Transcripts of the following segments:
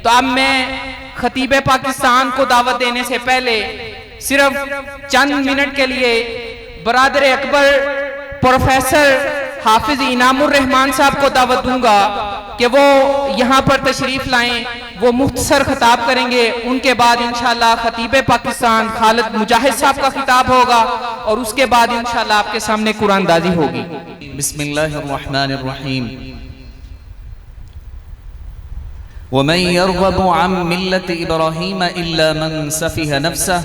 तो अब मैं खतीब पाकिस्तान को दावत देने से पहले सिर्फ चंद मिनट के लिए बरादर अकबर प्रोफेसर हाफिज इनामुर रहमान साहब को दावत दूंगा कि वो यहाँ पर तशरीफ लाएं, वो मुख्तसर खिताब करेंगे। उनके बाद इंशाअल्लाह खतीब पाकिस्तान खालिद मुजाहिद साहब का खिताब होगा और उसके बाद इंशाअल्लाह आपके सामने कुरानदाजी होगी। बिस्मिल्लाहिर्रहमानिर्रहीम। वमन यरग़बु अन मिल्लति इब्राहीम इल्ला मन सफ़िह नफ्सह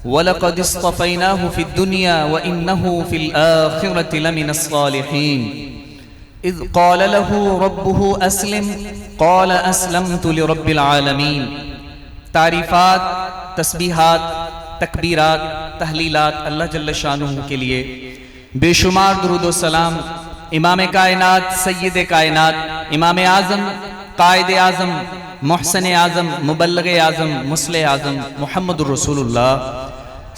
वलक़द इस्तफ़ैनाहु फ़िद्दुनिया व इन्नहु फ़िल आख़िरति लमिनस सालिहीन। इज़ क़ाल लहू रब्बुहु अस्लिम क़ाल अस्लमतु लिरब्बिल आलमीन। तारीफ़ात, तस्बीहात, तकबीरात, तहलीलात अल्लाह जल्ल शानुहु के लिए, बेशुमार दुरूद व सलाम इमाम कायनात, सय्यद कायनात, इमाम आज़म, कायद आज़म, मोहसन आज़म, मुबल्लिग़ आज़म, मुस्लिह आज़म मुहम्मदुर रसूलुल्लाह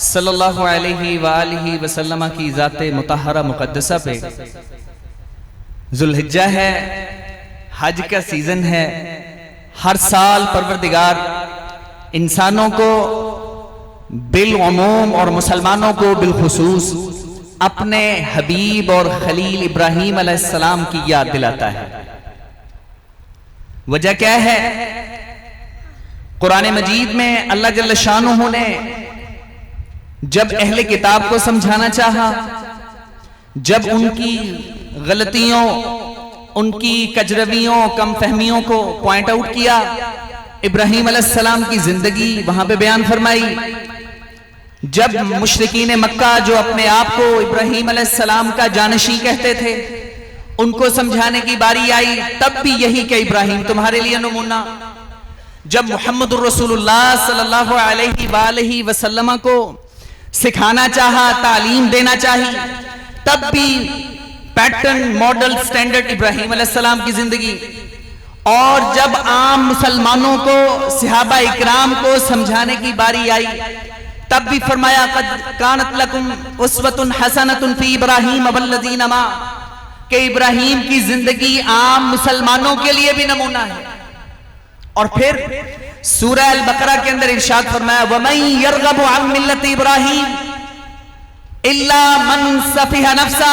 सल्लल्लाहु अलैहि व आलिहि वसल्लम की ज़ाते मुतहरा मुक़द्दसा पे ज़ुल्हिज्जा है, हज का सीज़न है। हर साल परवरदिगार इंसानों को बिलउमूम और मुसलमानों को बिलखुसूस अपने हबीब और खलील इब्राहीम अलैहिस्सलाम की याद दिलाता है। वजह क्या है? कुरान मजीद में अल्लाह जल्ल शानुहु ने जब अहले किताब को समझाना चाहा, जब उनकी गलतियों, उनकी कजरवियों, कम फहमियों को पॉइंट आउट किया, इब्राहीम अलैहिस्सलाम की जिंदगी वहां पे बयान फरमाई। जब मुशरिकीन मक्का जो अपने आप को इब्राहीम अलैहिस्सलाम का जानशी कहते थे, उनको समझाने की बारी आई, तब भी यही कि इब्राहीम तुम्हारे लिए नमूना। जब मुहम्मदुर रसूलुल्लाह सल्लल्लाहु अलैहि वसल्लम को सिखाना चाहा, तालीम देना चाहिए, तब भी पैटर्न, मॉडल, स्टैंडर्ड इब्राहीम अलैहिस्सलाम की जिंदगी। और जब आम मुसलमानों को, सहाबा इकराम को समझाने की बारी आई, तब भी फरमाया क़द कानत लकुम उस्वतुन हसनतुन फी इब्राहीम वल्लज़ीना मा, कि इब्राहीम की जिंदगी आम मुसलमानों के लिए भी नमूना है। और फिर सूरह अल बकरा के अंदर इरशाद फरमाया वमन यरग़बु अन मिल्लति इब्राहीम इल्ला मन सफ़िह नफ्सा,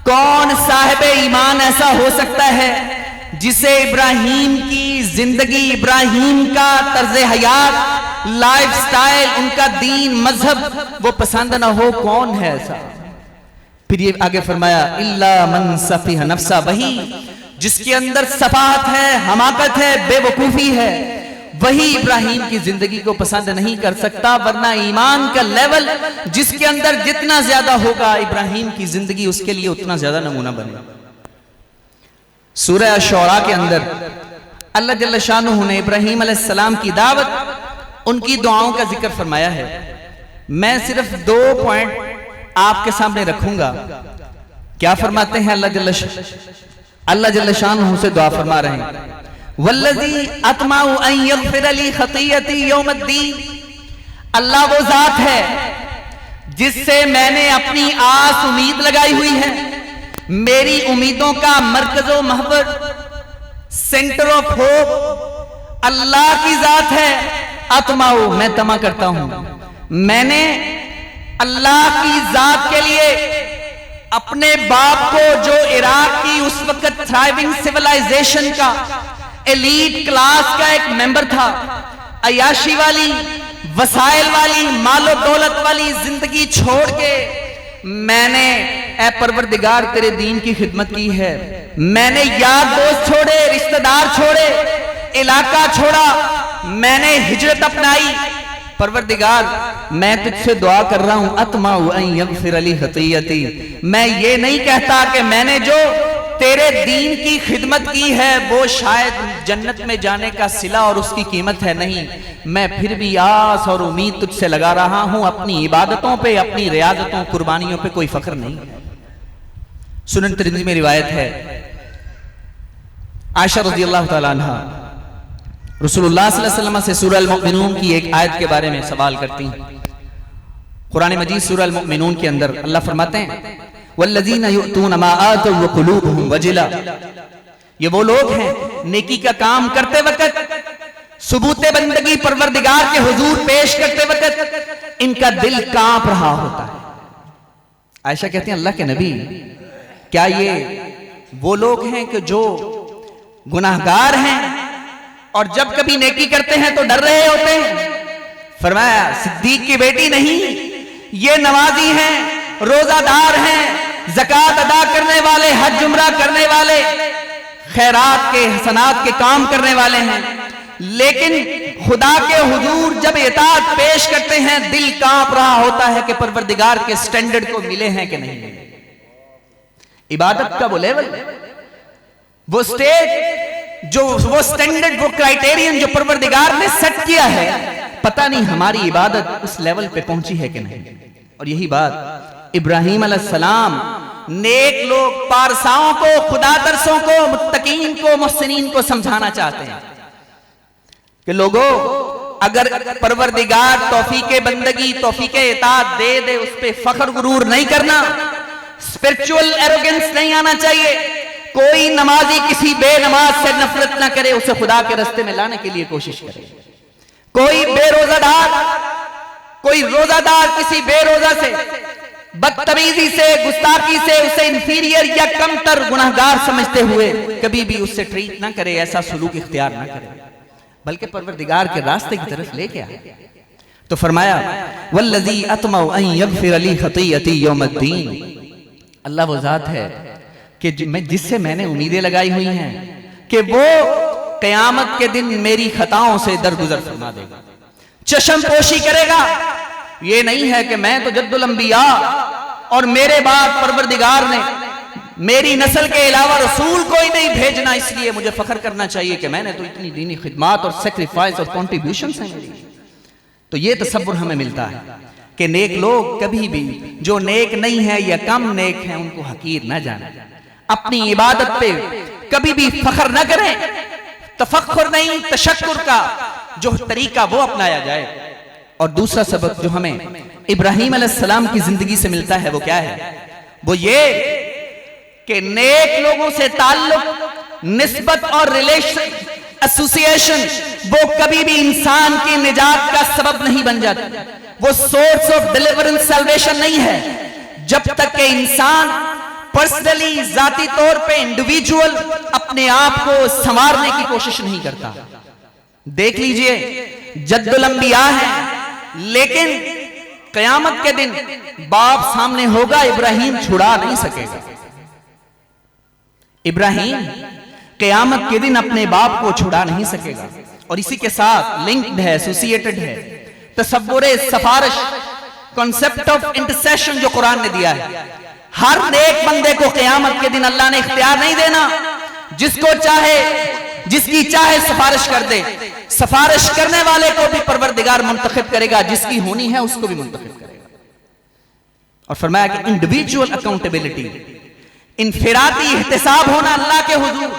कौन साहिब ईमान ऐसा हो सकता है जिसे इब्राहीम की जिंदगी, इब्राहीम का तर्ज हयात, लाइफ स्टाइल, उनका दीन, मजहब वो पसंद ना हो? कौन है ऐसा? फिर ये आगे फरमाया इल्ला मन सफ़िह नफ्सा, वही जिसके अंदर सफाहत है, हमाकत है, बेवकूफी है, वही इब्राहीम की जिंदगी को पसंद नहीं कर सकता। वरना ईमान का लेवल जिसके अंदर जितना ज्यादा होगा, इब्राहीम की जिंदगी उसके लिए उतना ज्यादा नमूना बनेगा। सूरह अश-शुअरा के अंदर अल्लाह जल्ल शानुहु ने इब्राहीम अलैहिस्सलाम की दावत, उनकी दुआओं का जिक्र फरमाया है। मैं सिर्फ 2 पॉइंट आपके सामने रखूंगा। क्या फरमाते हैं अल्लाह जल्ल शानुहु से दुआ फरमा रहे हैं, वल्लज़ी अतमाउ अन यग़फ़िर ली ख़तीयती यौमद्दीन, अल्लाह वो जात है जिससे मैंने अपनी आस उम्मीद लगाई हुई है। मेरी उम्मीदों का मरकज़ो महवर, सेंटर ऑफ होप अल्लाह की जात है। अतमाउ, मैं तमा करता हूं, मैंने अल्लाह की जात के लिए अपने बाप को, जो इराक की उस वक्त थ्राइविंग सिविलाइजेशन का एलीट क्लास का एक मेंबर था, अयाशी वाली, वसाइल वाली, मालो दौलत वाली जिंदगी छोड़ के मैंने ए परवरदिगार तेरे दीन की खिदमत की है। मैंने यार दोस्त छोड़े, रिश्तेदार छोड़े, इलाका छोड़ा, मैंने हिजरत अपनाई। परवरदिगार मैं तुझसे दुआ कर रहा हूं, अतमाउ अन यग़फ़िर ली ख़तीयती, मैं ये नहीं कहता कि मैंने जो तेरे दीन की खिदमत की है वो शायद जन्नत में जाने का सिला और उसकी कीमत है, नहीं, मैं फिर भी आस और उम्मीद तुझसे लगा रहा हूं। अपनी इबादतों पे, अपनी रियाजतों, कुर्बानियों पे कोई फख्र नहीं। सुनन तिरमिज़ी में रिवायत है, आयशा रज़ियल्लाहु ताला अन्हा रसूलुल्लाह सल्लल्लाहु अलैहि वसल्लम से सूरह अल-मुमिनून की एक आयत के बारे में सवाल करती हैं। कुरान मजीद सूरह अल-मुमिनून के अंदर अल्लाह फरमाते हैं वल्लज़ीना युअतूना मा आतव व क़ुलूबुहुम वजिला, ये वो लोग हैं नेकी का काम करते वक्त सुबूते बंदगी परवरदिगार के हुजूर पेश करते वक्त इनका दिल कांप रहा होता है। आयशा कहती हैं, अल्लाह के नबी, क्या ये वो लोग हैं कि जो गुनाहगार हैं और जब कभी नेकी करते हैं तो डर रहे होते हैं? फरमाया, सिद्दीक की बेटी नहीं, ये नमाजी हैं, रोजादार हैं, ज़कात अदा करने वाले, हज उम्रा करने वाले, खैरात के हसनात के काम करने वाले हैं, लेकिन खुदा के हुजूर जब इताअत पेश करते हैं दिल कांप रहा होता है कि परवरदिगार के स्टैंडर्ड को मिले हैं कि नहीं मिले। इबादत का वो लेवल, वो स्टेज, जो वो स्टैंडर्ड, वो क्राइटेरियन जो परवरदिगार ने सेट किया है, पता नहीं हमारी इबादत उस लेवल पे पहुंची है कि नहीं। और यही बात इब्राहिम अलैहिस्सलाम नेक लोग, पारसाओं को, खुदा तरसों को, मुत्तकीन को, मुहसिनीन को समझाना चाहते हैं कि लोगों, अगर परवरदिगार तौफीके बंदगी, तौफीके इताअत दे दे, उस पे फख्र गुरूर नहीं करना, स्पिरिचुअल एरोगेंस नहीं आना चाहिए। कोई नमाजी किसी बेनमाज से नफरत ना करे, उसे खुदा के रास्ते में लाने के लिए कोशिश करे। कोई रोजादार किसी बेरोजा से बदतमीजी से, गुस्ताखी से उसे इंफीरियर या कमतर गुनाहगार समझते हुए कभी भी उससे ट्रीट ना करे, ऐसा सुलूक इख्तियार ना करे, बल्कि परवरदिगार के रास्ते की तरफ लेके आए। तो फरमाया, वल्लज़ी अतमउ अन यग़फ़िर ली ख़तीअती यौमद्दीन, अल्लाह वो जात है कि जिससे मैंने उम्मीदें लगाई हुई हैं कि वो क़यामत के दिन मेरी खताओं से दरगुजर फरमा देगा, चश्म पोशी करेगा। ये नहीं है कि मैं तो जद्दुल अंबिया और मेरे बाद परवरदिगार ने मेरी नस्ल के अलावा रसूल कोई नहीं भेजना, इसलिए मुझे फख्र करना चाहिए कि मैंने तो इतनी दीनी खिदमत और सेक्रीफाइस और कॉन्ट्रीब्यूशंस हैं मेरी। तो ये तसव्वुर हमें मिलता है कि नेक लोग कभी भी जो नेक नहीं है या कम नेक है उनको हकीर न जाना, अपनी इबादत पे कभी भी फख्र न करें, तफक्कुर नहीं, तशक्कुर का जो तरीका वो अपनाया जाए। और दूसरा सबक जो हमें इब्राहिम अलैहिस्सलाम की जिंदगी से मिलता है वो क्या है? वो ये कि नेक लोगों से ताल्लुक, निस्बत और रिलेशन, एसोसिएशन वो कभी भी इंसान की निजात का सबब नहीं बन जाती, वो सोर्स ऑफ डिलीवरेंस सैल्वेशन नहीं है, जब तक कि इंसान पर्सनली, जाती तौर पे, इंडिविजुअल अपने आप को संवारने की कोशिश नहीं करता। देख लीजिए, जद्दुल अंबिया है, लेकिन कयामत के दिन बाप सामने होगा, इब्राहिम छुड़ा नहीं सकेगा। इब्राहिम कयामत के दिन अपने बाप को छुड़ा नहीं सकेगा। और इसी के साथ लिंक्ड है, एसोसिएटेड है तसव्वुरे सफारिश, कॉन्सेप्ट ऑफ इंटरसेशन जो कुरान ने दिया है। हर नेक बंदे को कयामत के दिन अल्लाह ने इख्तियार नहीं देना, जिसको चाहे, जिसकी चाहे सिफारिश कर दे। सिफारिश करने वाले को भी परवरदिगार मुंतखब करेगा, जिसकी होनी है उसको भी मुंतखब करेगा। और फरमाया कि इंडिविजुअल अकाउंटेबिलिटी, इनफिराती एहतिसाब होना अल्लाह के हुजूर,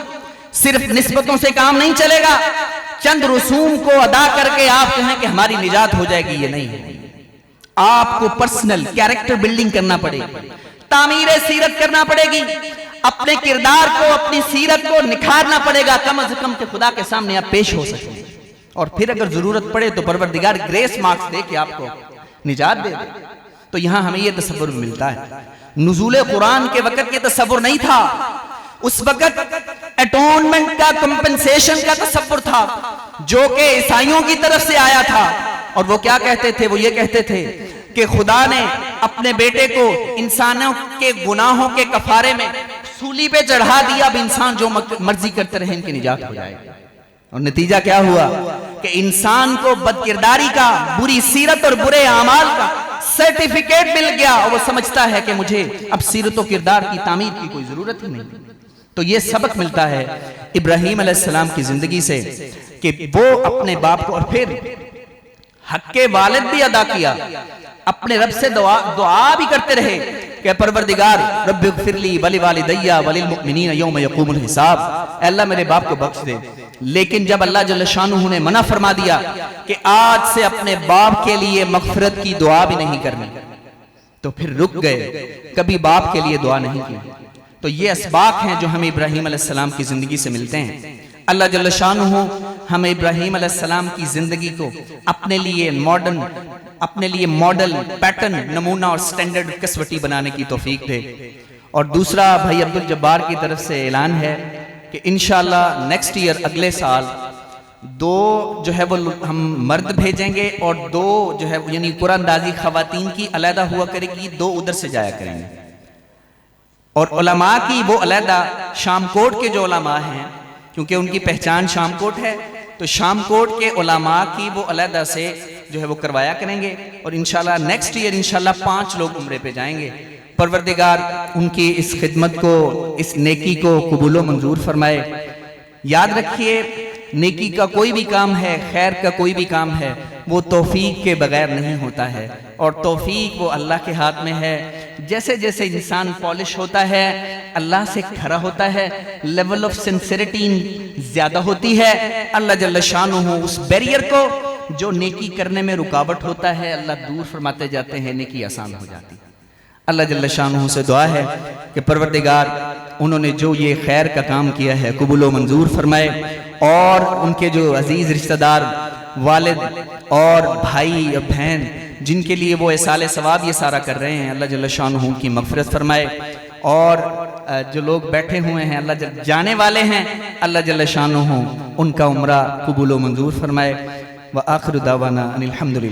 सिर्फ निस्बतों से काम नहीं चलेगा, चंद रसूम को अदा करके आप कहें कि हमारी निजात हो जाएगी, ये नहीं है। आपको पर्सनल कैरेक्टर बिल्डिंग करना पड़ेगी, तामीर सीरत करना पड़ेगी, अपने किरदार को, अपनी सीरत को निखारना पड़ेगा, कम से कम के खुदा के सामने आप पेश हो सकें। और फिर अगर जरूरत पड़े तो परवरदिगार ग्रेस मार्क्स दे के आपको निजात दे दे। तो यहां हमें यह तसव्वुर मिलता है। नुज़ूल कुरान के वक्त ये तसव्वुर नहीं था, उस वक्त एटोनमेंट का, कंपनसेशन का तसव्वुर था, जो कि ईसाइयों की तरफ से आया था। और वो क्या कहते थे? वो ये कहते थे कि खुदा ने अपने बेटे को इंसानों के गुनाहों के कफारे में सूली पे चढ़ा दिया, अब इंसान जो मर्जी करते रहे, इनकी निजात हो जाएगी। और नतीजा क्या हुआ कि इंसान को बदकिरदारी का, बुरी सीरत और बुरे आमाल का सर्टिफिकेट मिल गया, और वो समझता है कि मुझे अब सीरत और किरदार की तामीर की कोई जरूरत ही नहीं। तो ये सबक मिलता है इब्राहिम अलैहिस्सलाम की जिंदगी से कि वो अपने बाप को, और फिर हक के वालिद भी अदा किया, अपने रब से दुआ भी करते रहे कि परवरदिगार रब्बिग़फिरली वली वालिदैया वलिल मुमिनीन यौम यक़ूमुल हिसाब, अल्लाह मेरे बाप को बख्श दे। लेकिन जब अल्लाह जल्ल शानुहू ने मना फरमा दिया कि आज से अपने बाप के लिए मग़फ़िरत की दुआ भी नहीं करनी, तो फिर रुक गए, कभी बाप के लिए दुआ नहीं की। तो ये असबाक हैं जो हमें इब्राहिम अलैहिस्सलाम की जिंदगी से मिलते हैं। अल्लाह जल्ल शानुहू हम इब्राहीम अलैहिस्सलाम की जिंदगी को अपने लिए मॉडल, पैटर्न, नमूना और स्टैंडर्ड कसवटी बनाने की तौफीक दे। और दूसरा भाई अब्दुल जब्बार की तरफ से ऐलान है कि इंशाअल्लाह नेक्स्ट ईयर, अगले साल 2 जो है वो हम मर्द भेजेंगे और 2 जो है यानी कुरानदाजी खवातीन की अलहदा हुआ करेगी, 2 उधर से जाया करेंगे। और उलमा की वो अलहदा, शामकोट के जो उलमा हैं, क्योंकि उनकी पहचान शामकोट है, तो शामकोट के उलमा की वो अलहदा से जो है वो करवाया करेंगे। और इंशाल्लाह नेक्स्ट ईयर इंशाल्लाह 5 लोग उम्रे पे जाएंगे। परवरदिगार उनकी इस खिदमत को, इस नेकी को कबूल मंजूर फरमाए। याद रखिए, नेकी का कोई भी काम है, खैर का कोई भी काम है, वो तौफीक के बगैर नहीं होता है। और तौफीक वो अल्लाह के हाथ में है। जैसे जैसे इंसान पॉलिश होता है, अल्लाह से खरा होता है, लेवल ऑफ सिंसिरिटी ज्यादा होती है, अल्लाह जल्ल शानुहू उस बैरियर को जो नेकी करने में रुकावट होता है, अल्लाह दूर फरमाते जाते हैं, नेकी आसान हो जाती है। अल्लाह जल्ल शानुहू से दुआ है कि परवरदिगार उन्होंने जो ये खैर का काम किया है कबूल व मंजूर फरमाए। और उनके जो अजीज रिश्तेदार, वालिद और भाई और बहन, जिनके लिए वो इसाले सवाब ये सारा कर रहे हैं, अल्लाह जल्ल शानुहू की मग़फ़िरत फरमाए। और जो लोग बैठे हुए हैं, अल्लाह जाने वाले हैं, अल्लाह जल्ल शानुहू उनका उम्रा कबूल व मंजूर फरमाए। व आखिर दावाना अनिल हम्दुलिल्लाह।